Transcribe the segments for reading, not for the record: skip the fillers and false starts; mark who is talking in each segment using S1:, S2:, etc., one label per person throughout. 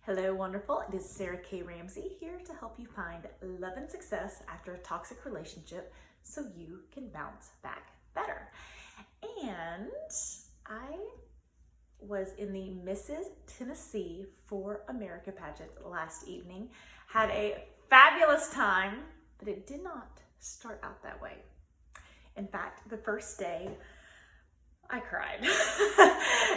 S1: Hello, wonderful. It is Sarah K Ramsey here to help you find love and success after a toxic relationship so you can bounce back better. And I was in the Mrs. Tennessee for America pageant last evening, had a fabulous time, but it did not start out that way. In fact, the first day, I cried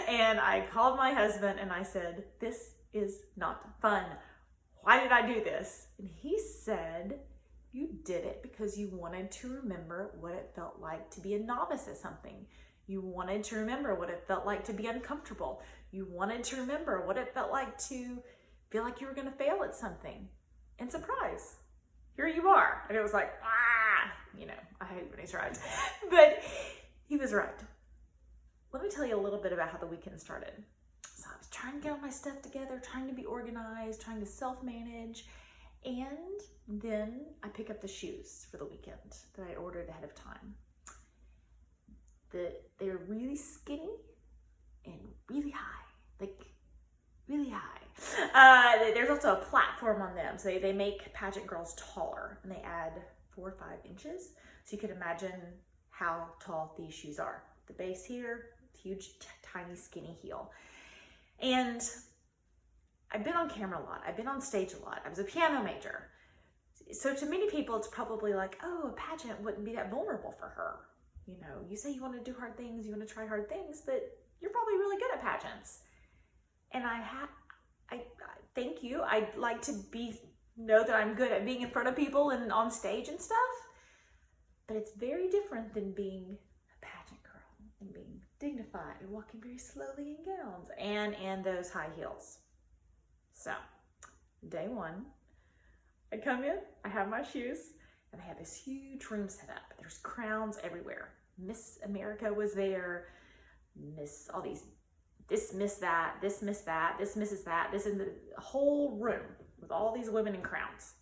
S1: and I called my husband and I said, "This is not fun. Why did I do this?" And he said, "You did it because you wanted to remember what it felt like to be a novice at something. You wanted to remember what it felt like to be uncomfortable. You wanted to remember what it felt like to feel like you were going to fail at something. And surprise, here you are." And it was like, I hate when he's right. But he was right. Let me tell you a little bit about how the weekend started. So I was trying to get all my stuff together, trying to be organized, trying to self-manage. And then I pick up the shoes for the weekend that I ordered ahead of time. They're really skinny and really high, like really high. There's also a platform on them. So they make pageant girls taller and they add 4 or 5 inches. So you can imagine how tall these shoes are. The base here, huge, tiny, skinny heel. And I've been on camera a lot. I've been on stage a lot. I was a piano major. So to many people, it's probably like, oh, a pageant wouldn't be that vulnerable for her. You know, you say you want to do hard things, you want to try hard things, but you're probably really good at pageants. And I thank you. I'd like to know that I'm good at being in front of people and on stage and stuff. But it's very different than being a pageant girl and being dignified and walking very slowly in gowns and in those high heels. So, day one, I come in, I have my shoes, and they have this huge room set up. There's crowns everywhere. Miss America was there, Miss all these, this Miss that, this Miss that, this Mrs. that, this in the whole room with all these women in crowns.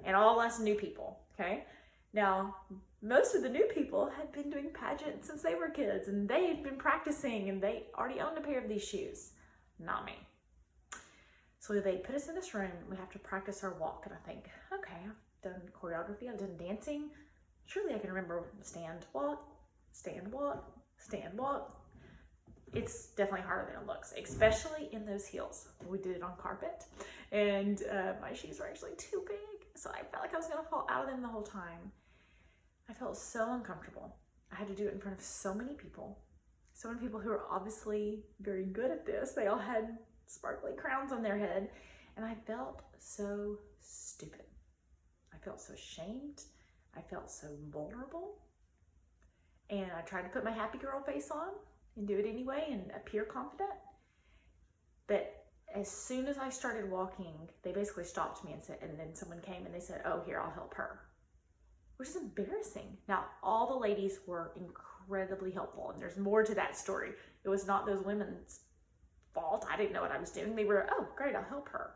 S1: And all us new people, okay? Now, most of the new people had been doing pageants since they were kids and they had been practicing and they already owned a pair of these shoes. Not me. So they put us in this room and we have to practice our walk. And I think, okay, I've done choreography, I've done dancing. Surely I can remember stand, walk, stand, walk, stand, walk. It's definitely harder than it looks, especially in those heels. We did it on carpet and my shoes were actually too big. So I felt like I was gonna fall out of them the whole time. I felt so uncomfortable. I had to do it in front of so many people who are obviously very good at this. They all had sparkly crowns on their head, and I felt so stupid. I felt so ashamed. I felt so vulnerable. And I tried to put my happy girl face on and do it anyway and appear confident. But as soon as I started walking, they basically stopped me and then someone came and they said, "Oh, here, I'll help her." Which is embarrassing. Now, all the ladies were incredibly helpful, and there's more to that story. It was not those women's fault. I didn't know what I was doing. They were, "Oh, great, I'll help her."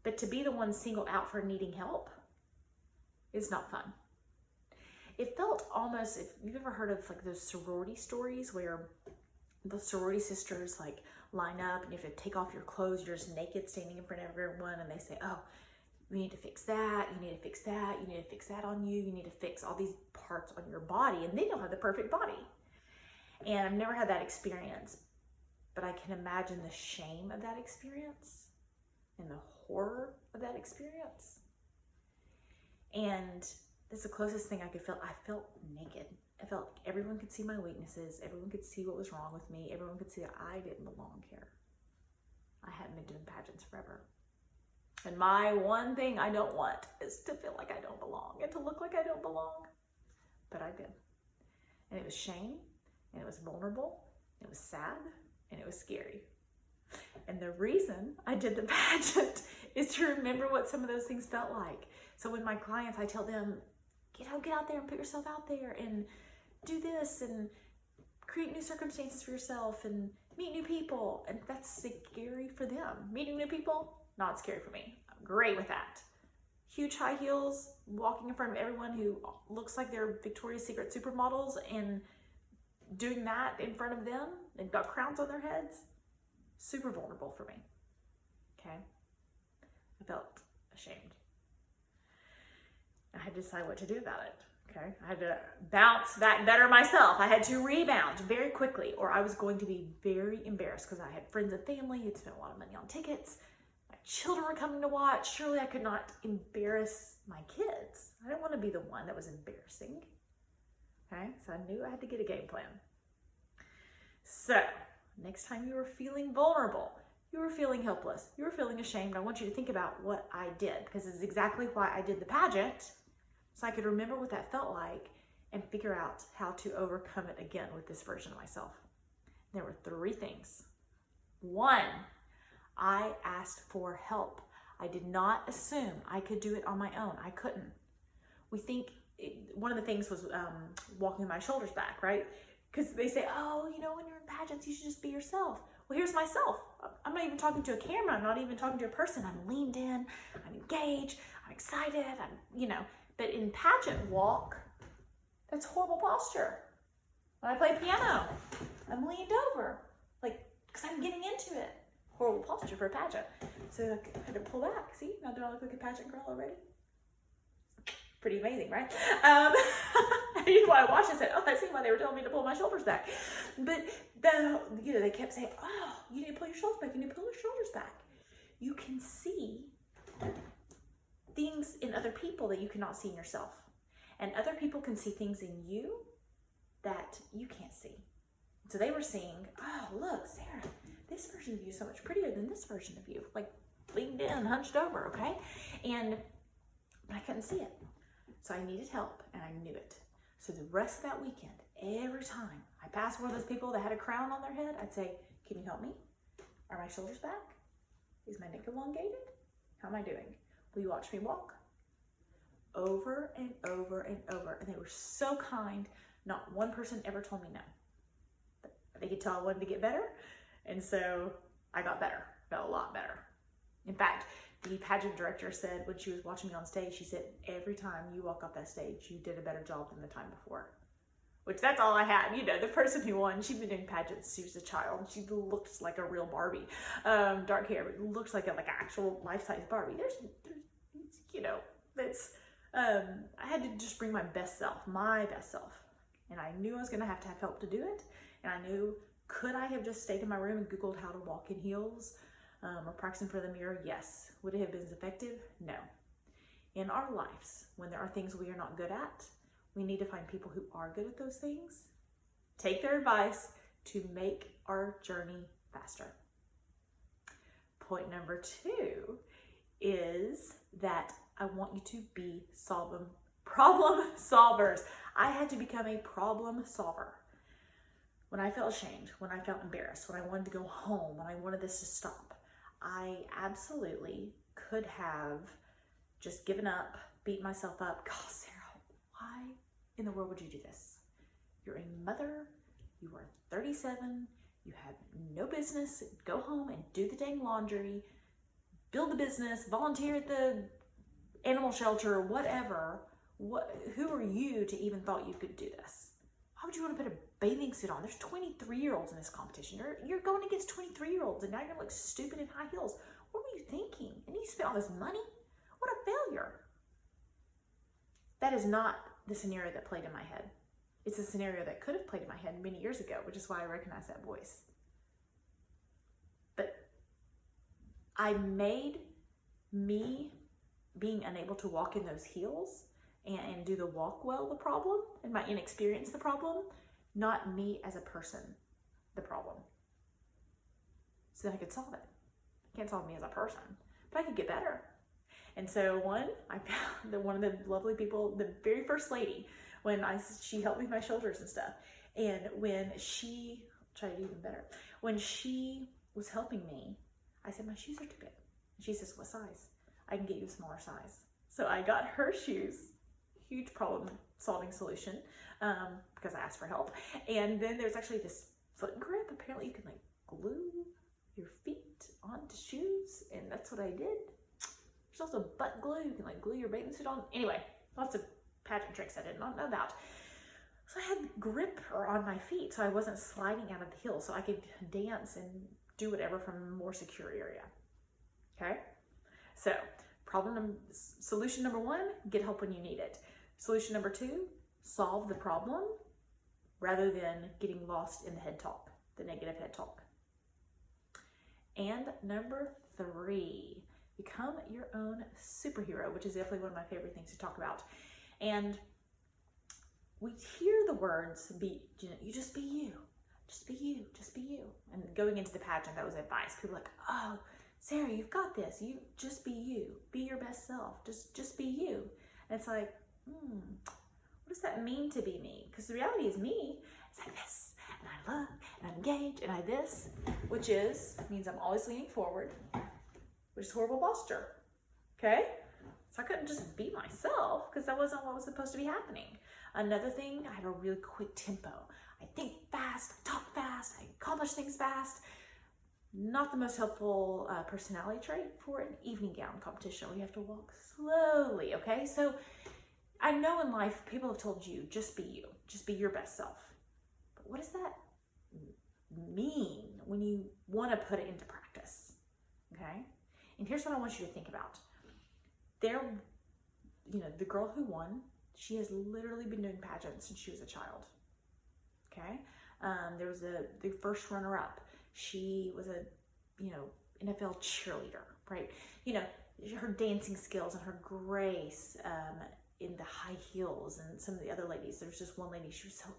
S1: But to be the one singled out for needing help is not fun. It felt almost, if you've ever heard of like those sorority stories where the sorority sisters like line up and you have to take off your clothes, you're just naked standing in front of everyone, and they say, "Oh, you need to fix that, you need to fix that, you need to fix that on you, you need to fix all these parts on your body," and they don't have the perfect body. And I've never had that experience, but I can imagine the shame of that experience and the horror of that experience. And that's the closest thing I could feel. I felt naked. I felt like everyone could see my weaknesses, everyone could see what was wrong with me, everyone could see that I didn't belong here. I hadn't been doing pageants forever. And my one thing I don't want is to feel like I don't belong and to look like I don't belong. But I did. And it was shame, and it was vulnerable, and it was sad, and it was scary. And the reason I did the pageant is to remember what some of those things felt like. So when my clients, I tell them, get out there and put yourself out there and do this and create new circumstances for yourself and meet new people. And that's scary for them. Meeting new people, not scary for me. I'm great with that. Huge high heels, walking in front of everyone who looks like they're Victoria's Secret supermodels and doing that in front of them. They've got crowns on their heads. Super vulnerable for me. Okay. I felt ashamed. I had to decide what to do about it. Okay, I had to bounce back better myself. I had to rebound very quickly, or I was going to be very embarrassed because I had friends and family who'd spent a lot of money on tickets. My children were coming to watch. Surely I could not embarrass my kids. I didn't want to be the one that was embarrassing. Okay, so I knew I had to get a game plan. So next time you were feeling vulnerable, you were feeling helpless, you were feeling ashamed, I want you to think about what I did, because it's exactly why I did the pageant, so I could remember what that felt like and figure out how to overcome it again with this version of myself. There were 3 things. 1, I asked for help. I did not assume I could do it on my own. I couldn't. We think, one of the things was walking my shoulders back, right? Because they say, oh, you know, when you're in pageants, you should just be yourself. Well, here's myself. I'm not even talking to a camera. I'm not even talking to a person. I'm leaned in, I'm engaged, I'm excited, but in pageant walk, that's horrible posture. When I play piano, I'm leaned over, because I'm getting into it. Horrible posture for a pageant. So I had to pull back. See, now do I look like a pageant girl already? Pretty amazing, right? When I watched it, I said, oh, I see why they were telling me to pull my shoulders back. But they kept saying, oh, you need to pull your shoulders back. You need to pull your shoulders back. You can see things in other people that you cannot see in yourself. And other people can see things in you that you can't see. So they were seeing, oh, look, Sarah, this version of you is so much prettier than this version of you. Like leaned in, hunched over, okay? But I couldn't see it. So I needed help, and I knew it. So the rest of that weekend, every time I passed one of those people that had a crown on their head, I'd say, can you help me? Are my shoulders back? Is my neck elongated? How am I doing? Will you watch me walk? Over and over and over. And they were so kind. Not one person ever told me no. But they could tell I wanted to get better. And so I got better, got a lot better. In fact, the pageant director said when she was watching me on stage, she said, every time you walk off that stage, you did a better job than the time before. Which that's all I had. The person who won, she'd been doing pageants, she was a child. She looked like a real Barbie. Dark hair, but looks like an actual life-size Barbie. I had to just bring my best self. And I knew I was gonna have to have help to do it. And I knew, could I have just stayed in my room and Googled how to walk in heels? Or practicing for the mirror? Yes. Would it have been as effective? No. In our lives, when there are things we are not good at, we need to find people who are good at those things, take their advice to make our journey faster. Point number 2 is that I want you to be problem solvers. I had to become a problem solver. When I felt ashamed, when I felt embarrassed, when I wanted to go home, when I wanted this to stop, I absolutely could have just given up, beat myself up. God, Sarah, why in the world would you do this? You're a mother, you are 37, you have no business. Go home and do the dang laundry, build the business, volunteer at the animal shelter, whatever. Who are you to even thought you could do this? Why would you want to put a bathing suit on? There's 23-year-olds in this competition. You're going against 23-year-olds, and now you're going to look stupid in high heels. What were you thinking? And you spent all this money? What a failure. That is not the scenario that played in my head. It's a scenario that could have played in my head many years ago, which is why I recognize that voice. But I made me being unable to walk in those heels and do the walk well the problem, and my inexperience the problem, not me as a person the problem. So then I could solve it. I can't solve me as a person, but I could get better. And so I found one of the lovely people, the very first lady, she helped me with my shoulders and stuff. And when she, try to do even better, when she was helping me, I said, my shoes are too big. And she says, what size? I can get you a smaller size. So I got her shoes. Huge problem solving solution, because I asked for help. And then there's actually this foot grip. Apparently you can glue your feet onto shoes, and that's what I did. There's also butt glue. You can glue your bathing suit on. Anyway, lots of pageant tricks I did not know about. So I had grip on my feet, so I wasn't sliding out of the heel, so I could dance and do whatever from a more secure area. Okay? So Solution number 1, get help when you need it. Solution number 2, solve the problem rather than getting lost in the head talk, the negative head talk. And number 3, become your own superhero, which is definitely one of my favorite things to talk about. And we hear the words, you just be you, just be you, just be you. And going into the pageant, that was advice. People were like, oh, Sarah, you've got this. You just be you, be your best self, just be you. And it's like, what does that mean to be me? Because the reality is me. It's like this, and I love, and I'm engaged, and I this, which means I'm always leaning forward, which is horrible posture, okay? So I couldn't just be myself because that wasn't what was supposed to be happening. Another thing, I have a really quick tempo. I think fast, I talk fast, I accomplish things fast. Not the most helpful personality trait for an evening gown competition where you have to walk slowly, okay? So I know in life, people have told you, just be you, just be your best self. But what does that mean when you want to put it into practice, okay? And here's what I want you to think about. The girl who won, she has literally been doing pageants since she was a child, okay? There was the first runner-up. She was a, NFL cheerleader, right? Her dancing skills and her grace in the high heels and some of the other ladies. There was just one lady, she was so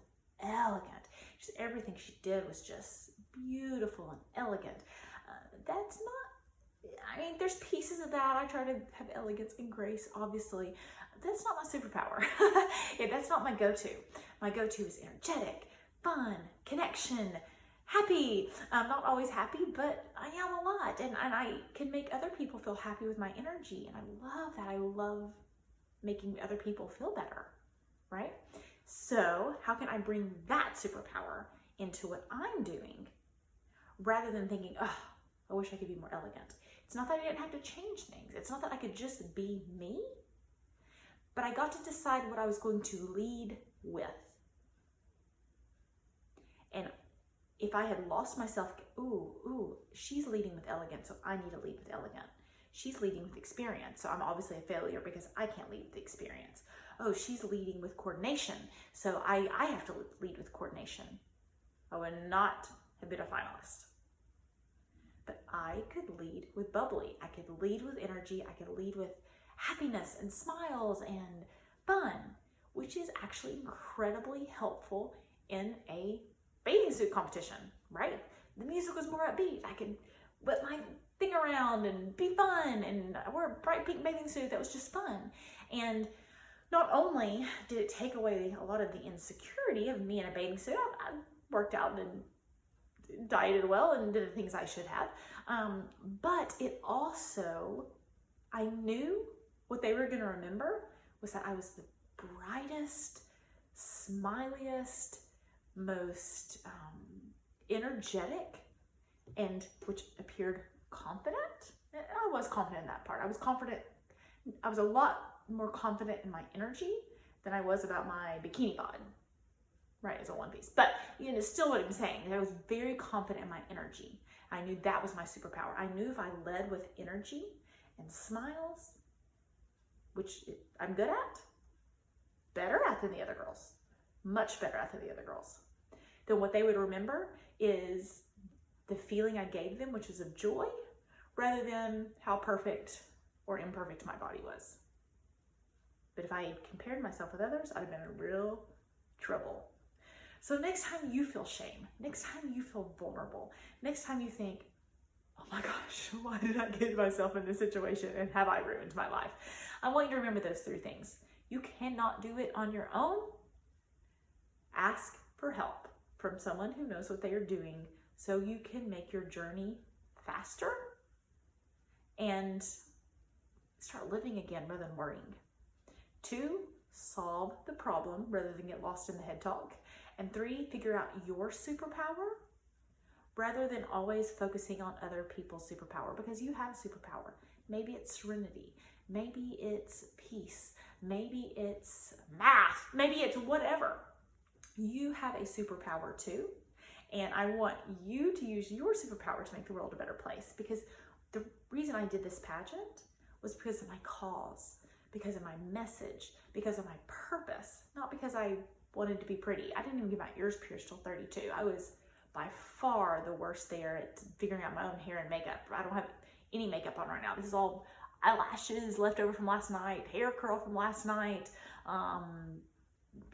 S1: elegant. Just everything she did was just beautiful and elegant. That's not, there's pieces of that. I try to have elegance and grace, obviously. That's not my superpower. Yeah, that's not my go-to. My go-to is energetic, fun, connection, happy. I'm not always happy, but I am a lot. And I can make other people feel happy with my energy. And I love that. I love making other people feel better, right? So how can I bring that superpower into what I'm doing rather than thinking, oh, I wish I could be more elegant. It's not that I didn't have to change things. It's not that I could just be me, but I got to decide what I was going to lead with. And if I had lost myself, she's leading with elegance, so I need to lead with elegant. She's leading with experience, so I'm obviously a failure because I can't lead with experience. Oh, she's leading with coordination, so I have to lead with coordination. I would not have been a finalist. But I could lead with bubbly. I could lead with energy. I could lead with happiness and smiles and fun, which is actually incredibly helpful in a bathing suit competition, right? The music was more upbeat. I could whip my thing around and be fun, and I wore a bright pink bathing suit that was just fun. And not only did it take away a lot of the insecurity of me in a bathing suit, I worked out and dieted well and did the things I should have, but it also, I knew what they were going to remember was that I was the brightest, smiliest, most energetic, and which appeared confident. I was confident in that part. I was confident. I was a lot more confident in my energy than I was about my bikini bod, right, as a one piece. But still what I'm saying, I was very confident in my energy. I knew that was my superpower. I knew if I led with energy and smiles, which I'm good at, better at than the other girls, much better at than the other girls, then what they would remember is the feeling I gave them, which was of joy, rather than how perfect or imperfect my body was. But if I had compared myself with others, I'd have been in real trouble. So next time you feel shame, next time you feel vulnerable, next time you think, oh my gosh, why did I get myself in this situation and have I ruined my life? I want you to remember those 3 things. You cannot do it on your own. Ask for help from someone who knows what they are doing so you can make your journey faster and start living again rather than worrying. 2, solve the problem rather than get lost in the head talk. And 3, figure out your superpower rather than always focusing on other people's superpower, because you have a superpower. Maybe it's serenity, maybe it's peace, maybe it's math, maybe it's whatever. You have a superpower too. And I want you to use your superpower to make the world a better place, because the reason I did this pageant was because of my cause, because of my message, because of my purpose, not because I wanted to be pretty. I didn't even get my ears pierced till 32. I was by far the worst there at figuring out my own hair and makeup. I don't have any makeup on right now. This is all eyelashes left over from last night, hair curl from last night,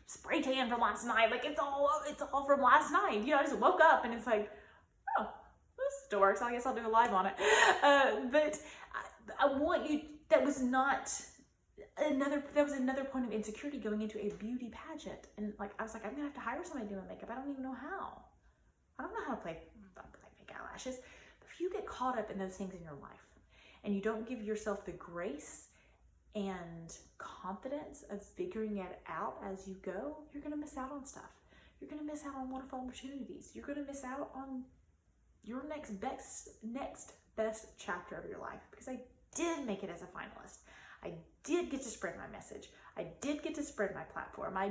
S1: spray tan from last night. Like it's all from last night. You know, I just woke up and it's like, oh, this still works. I guess I'll do a live on it. But I want you, that was another point of insecurity going into a beauty pageant. And like, I was like, I'm gonna have to hire somebody to do my makeup. I don't even know how. I don't know how to play fake eyelashes. But if you get caught up in those things in your life and you don't give yourself the grace and confidence of figuring it out as you go, you're gonna miss out on stuff. You're gonna miss out on wonderful opportunities. You're gonna miss out on your next best chapter of your life. Because I did make it as a finalist. I did get to spread my message. I did get to spread my platform. I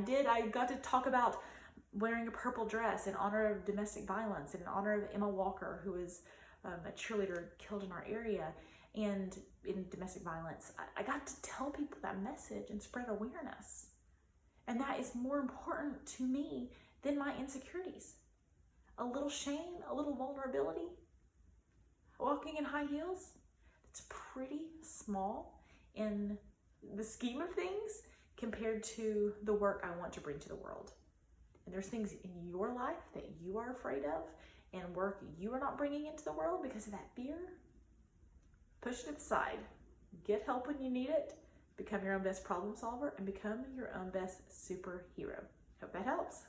S1: got to talk about wearing a purple dress in honor of domestic violence, in honor of Emma Walker, who was a cheerleader killed in our area, and in domestic violence. I got to tell people that message and spread awareness. And that is more important to me than my insecurities. A little shame, a little vulnerability, walking in high heels, it's pretty small in the scheme of things compared to the work I want to bring to the world. And there's things in your life that you are afraid of and work you are not bringing into the world because of that fear. Push it aside. Get help when you need it. Become your own best problem solver and become your own best superhero. Hope that helps.